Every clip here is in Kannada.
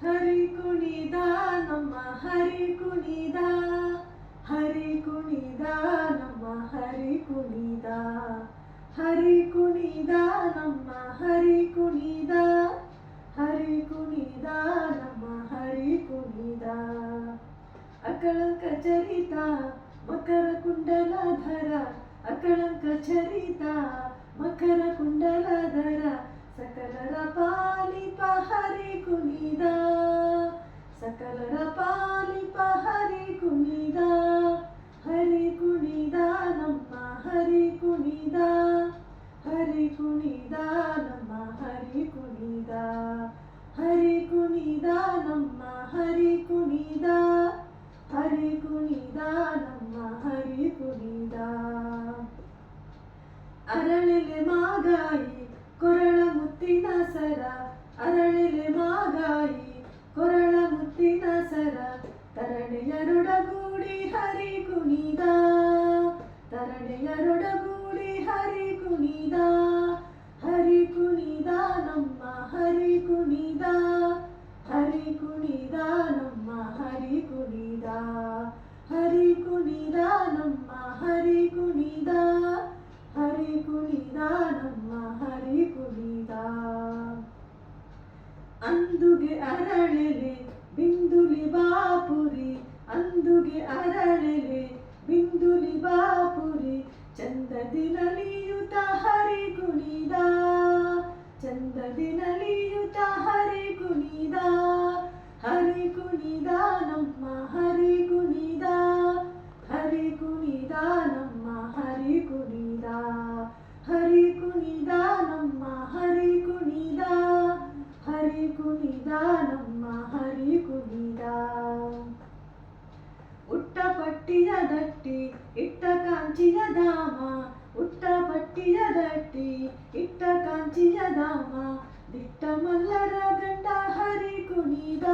ಹರಿ ಕುಣಿದ ನಮ್ಮ ಹರಿ ಕುಣಿದ, ಹರಿ ಕುಣಿದ ನಮ್ಮ ಹರಿ ಕುಣಿದ, ಹರಿ ಕುಣಿದ ನಮ್ಮ ಹರಿ ಕುಣಿದ, ಹರಿ ಕುಣಿದ ನಮ್ಮ ಹರಿ ಕುಣಿದ. ಅಕಳಂಕ ಚರಿತ ಮಕರ ಕುಂಡಲಧರ, ಅಕಳಂಕ ಚರಿತ ಮಕರ ಕುಂಡಲಧರ, ಸಕಲರ ಪಾಲಿಪ ಹರಿ ಕುಣಿದ, ಸಕಲರ ಪಾಲಿಪ ಹರಿ ಕುಣಿದ, ಹರಿ ಕುಣಿದ ನಮ್ಮ ಹರಿ ಕುಣಿದ, ಹರಿ ಕುಣಿದ ನಮ್ಮ ಹರಿ ಕುಣಿದ, ಹರಿ ಕುಣಿದ ನಮ್ಮ ಹರಿ ಕುಣಿದ, ಹರಿ ಕುಣಿದ ನಮ್ಮ ಹರಿ ಕುಣಿದ. ಅರಳೆಲೆ ಮಾಗಾಯಿ ಕೊರಳ ಮುತ್ತಿನ ಸರ, ಅರಳೆಲೆ ಮಾಗಾಯಿ ಕೊರಳ ಮುತ್ತಿನ ಸರ, ತರಣೆಯರೊಡಗೂಡಿ ಹರಿ ಕುಣಿದ, ತರಣೆಯರೊಡಗೂಡಿ ಹರಿ ಕುಣಿದ, ಹರಿ ಕುಣಿದ ನಮ್ಮ ಹರಿ ಕುಣಿದ, ಹರಿ ಕುಣಿದ ನಮ್ಮ ಹರಿ ಕುಣಿದ, ಹರಿ ಕುಣಿದ ನಮ್ಮ ಹರಿ ಕುಣಿದ, ಹರಿ ಕುಣಿದ ನಮ್ಮ ಹರಿ ಕುಣಿದ. ಅಂದುಗೆ ಅರಳೆಲೆ ಬಿಂದುಲಿ ಬಾಪುರಿ, ಅಂದುಗೆ ಅರಳೆಲೆ ಬಿಂದುಲಿ ಬಾಪುರಿ, ಚಂದದಿ ನಲಿಯುತ ಹರಿ ಕುಣಿದ, ಚಂದದಿ ನಲಿಯುತ ಹರಿ ಕುಣಿದ, ಹರಿ ಕುಣಿದ ನಮ್ಮ ಹರಿ ಕುಣಿದ, ಹರಿ ಕುಣಿದ ನಮ್ಮ ಹರಿ ಕುಣಿದ, ಹರಿ ಕುಣಿದ ನಮ್ಮ ಹರಿ ಕುಣಿದ, ಹರಿ ಕುಣಿದ ನಮ್ಮ ಹರಿ ಕುಣಿದ. ಉಟ್ಟಪಟ್ಟಿಯ ದಟ್ಟಿ ಇಟ್ಟ ಕಾಂಚಿಯ ಧಾಮ, ಉಟ್ಟಪಟ್ಟಿಯ ದಟ್ಟಿ ಇಟ್ಟ ಕಾಂಚಿಯ ಧಾಮ, ದಿಟ್ಟ ಮಲ್ಲರ ಗಂಡ ಹರಿ ಕುಣಿದ,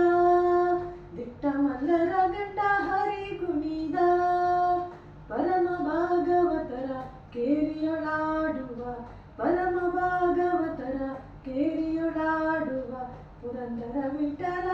ದಿಟ್ಟ ಮಲ್ಲರ ಗಂಡ ಹರಿ ಕುಣಿದ, ಪರಮ ಭಾಗವತರ ಕೇರಿಯೊಳಾಡುವ, ಪರಮ ಭಾಗವತರ ಕೇರಿಯೊಳಾಡುವ, ಪುರಂದರ ವಿಠಲ